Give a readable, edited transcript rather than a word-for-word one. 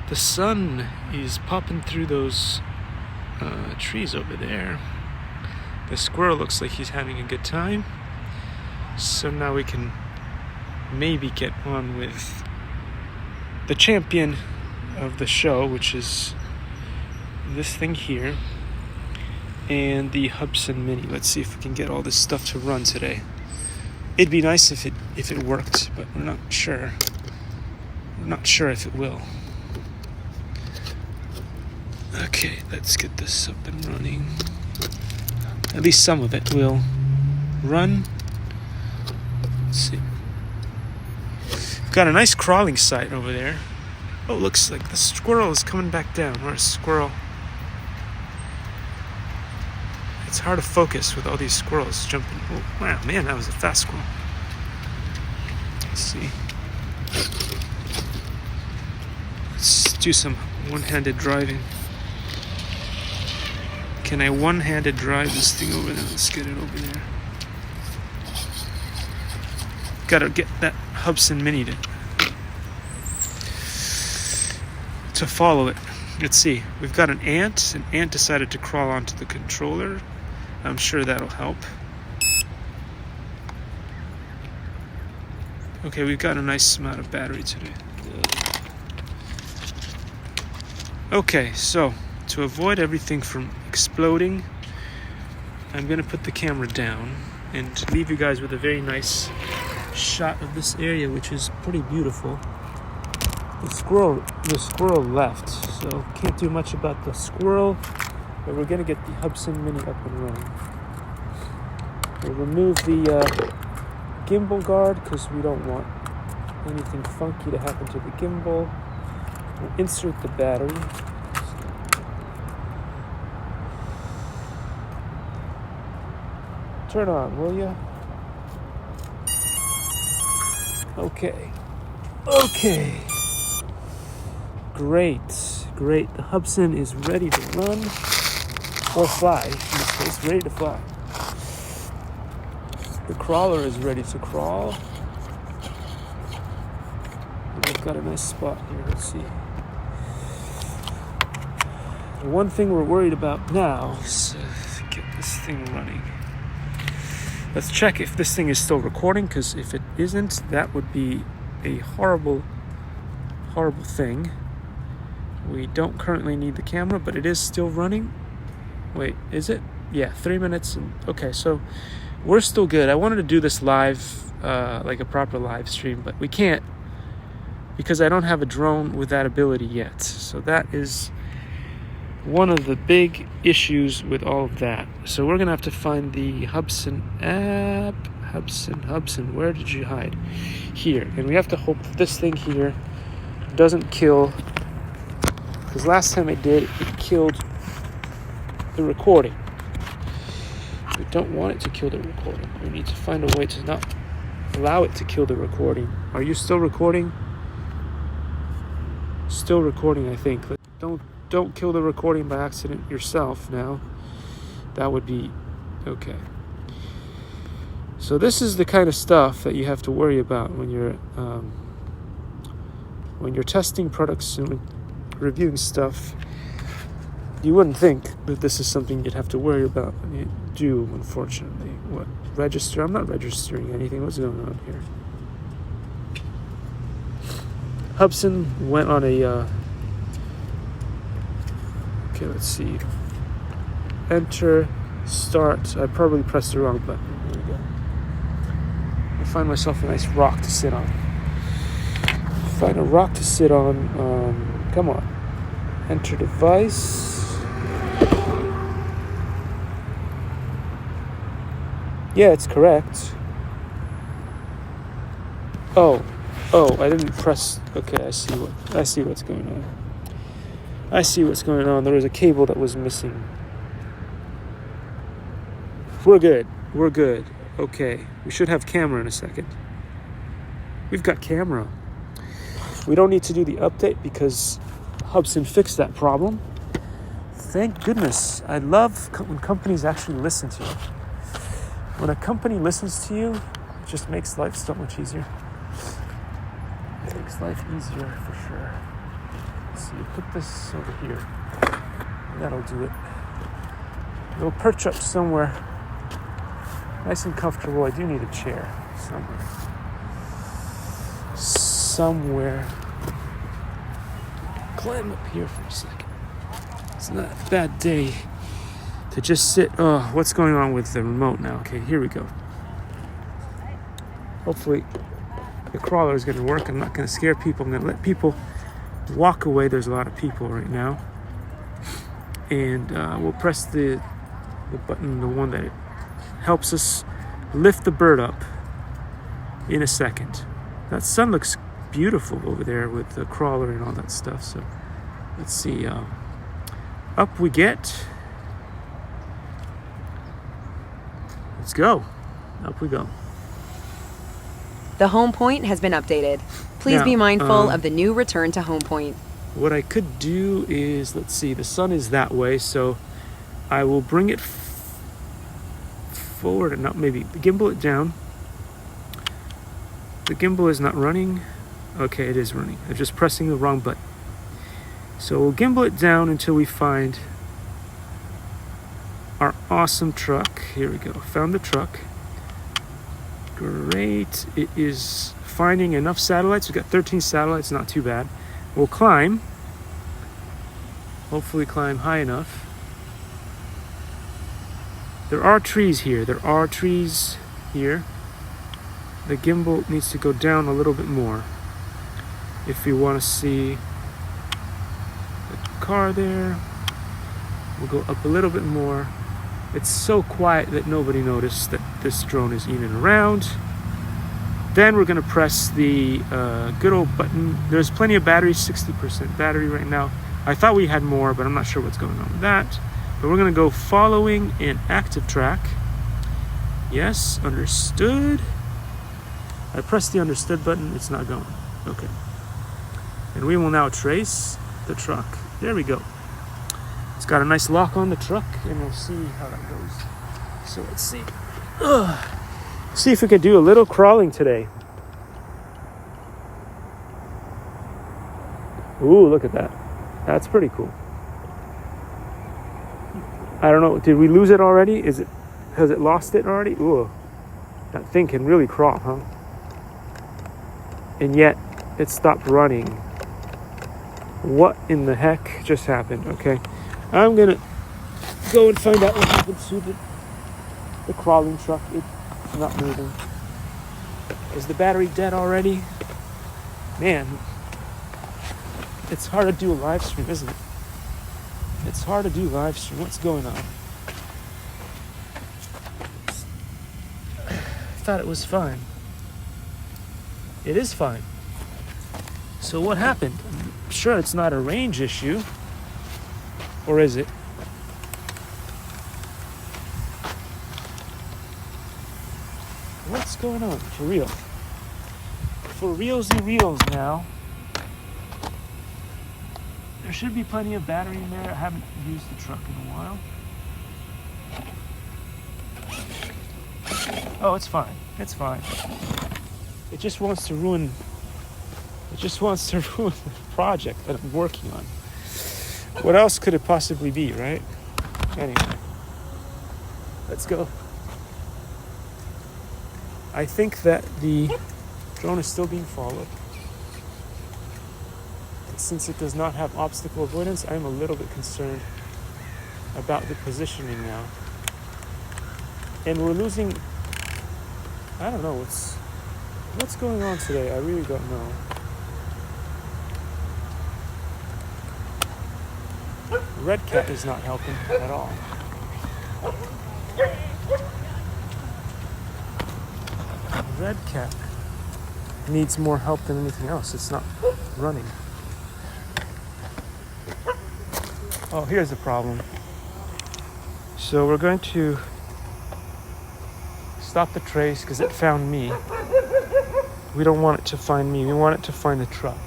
The sun is popping through those trees over there. The squirrel looks like he's having a good time. So now we can maybe get on with the champion of the show, which is this thing here, and the Hubsan Mini. Let's see if we can get all this stuff to run today. It'd be nice if it worked, but we're not sure. We're not sure if it will. Okay, let's get this up and running. At least some of it will run. Let's see. Got a nice crawling site over there. Oh, looks like the squirrel is coming back down. Where's squirrel? It's hard to focus with all these squirrels jumping. Oh, wow, man, that was a fast squirrel. Let's see. Let's do some one-handed driving. Can I one-handed drive this thing over there? Let's get it over there. Gotta get that Hubsan Mini to follow it. Let's see. We've got an ant. An ant decided to crawl onto the controller. I'm sure that'll help. Okay, we've got a nice amount of battery today. Okay, so to avoid everything from exploding, I'm going to put the camera down and leave you guys with a very nice shot of this area, which is pretty beautiful. The squirrel left, so can't do much about the squirrel, but we're going to get the Hubsan Mini up and running. We'll remove the gimbal guard because we don't want anything funky to happen to the gimbal. We'll insert the battery. Turn on, will ya? Okay. Great. The Hubsan is ready to run, or fly, in this case, ready to fly. The crawler is ready to crawl. And we've got a nice spot here, let's see. The one thing we're worried about now is get this thing running. Let's check if this thing is still recording, because if it isn't, that would be a horrible thing. We don't currently need the camera, but it is still running. Wait, is it? Yeah, 3 minutes. Okay, so we're still good. I wanted to do this live, like a proper live stream, but we can't because I don't have a drone with that ability yet. So that is one of the big issues with all of that. So we're going to have to find the Hubsan app. Hubsan, where did you hide? Here. And we have to hope that this thing here doesn't kill, because last time it did, it killed the recording. We don't want it to kill the recording. We need to find a way to not allow it to kill the recording. Are you still recording? Still recording, I think. Don't kill the recording by accident yourself now. That would be okay. So this is the kind of stuff that you have to worry about when you're testing products and reviewing stuff. You wouldn't think that this is something you'd have to worry about, and you do, unfortunately. What? Register? I'm not registering anything. What's going on here? Hubsan went on a... Okay, let's see. Enter, start. I probably pressed the wrong button. There we go. I find myself a nice rock to sit on. Find a rock to sit on. Come on. Enter device. Yeah, it's correct. Oh, I didn't press. Okay, I see what's going on. I see what's going on. There was a cable that was missing. We're good. Okay, we should have camera in a second. We've got camera. We don't need to do the update because Hubsan fixed that problem. Thank goodness. I love when companies actually listen to you. When a company listens to you, it just makes life so much easier. It makes life easier for sure. Let's see, put this over here. That'll do it. We'll perch up somewhere nice and comfortable. I do need a chair somewhere. Climb up here for a second. It's not a bad day to just sit. Oh, what's going on with the remote now? Okay, here we go. Hopefully the crawler is going to work. I'm not going to scare people. I'm going to let people walk away. There's a lot of people right now. And we'll press the button, the one that helps us lift the bird up in a second. That sun looks beautiful over there with the crawler and all that stuff. So let's see. Up we get. Let's go. Up we go. The home point has been updated. Please be mindful of the new return to home point. What I could do is, let's see, the sun is that way, so I will bring it forward and not maybe gimbal it down. The gimbal is not running. Okay, it is running. I'm just pressing the wrong button. So we'll gimbal it down until we find our awesome truck. Here we go. Found the truck. Great. It is finding enough satellites. We've got 13 satellites, not too bad. We'll climb. Hopefully climb high enough. There are trees here. The gimbal needs to go down a little bit more if you want to see the car there. We'll go up a little bit more. It's so quiet that nobody noticed that this drone is even around. Then we're going to press the good old button. There's plenty of battery, 60% battery right now. I thought we had more, but I'm not sure what's going on with that. But we're going to go following an active track. Yes, understood. I pressed the understood button. It's not going. Okay. And we will now trace the truck. There we go. It's got a nice lock on the truck, and we'll see how that goes. So let's see. See if we could do a little crawling today. Ooh, look at that. That's pretty cool. I don't know. Did we lose it already? Has it lost it already? Ooh, that thing can really crawl, huh? And yet it stopped running. What in the heck just happened? Okay, I'm gonna go and find out what happened to the crawling truck. It's not moving. Is the battery dead already? Man, it's hard to do a live stream, isn't it? It's hard to do live stream. What's going on? I thought it was fine. It is fine. So what happened? I'm sure it's not a range issue. Or is it? What's going on? For real. For realsy reals now. There should be plenty of battery in there. I haven't used the truck in a while. Oh, it's fine. It's fine. It just wants to ruin the project that I'm working on. What else could it possibly be, right? Anyway, let's go. I think that the drone is still being followed. And since it does not have obstacle avoidance, I'm a little bit concerned about the positioning now. And we're losing, I don't know, what's going on today? I really don't know. Red cat is not helping at all. Red cat needs more help than anything else. It's not running. Oh, here's the problem. So we're going to stop the trace because it found me. We don't want it to find me. We want it to find the truck.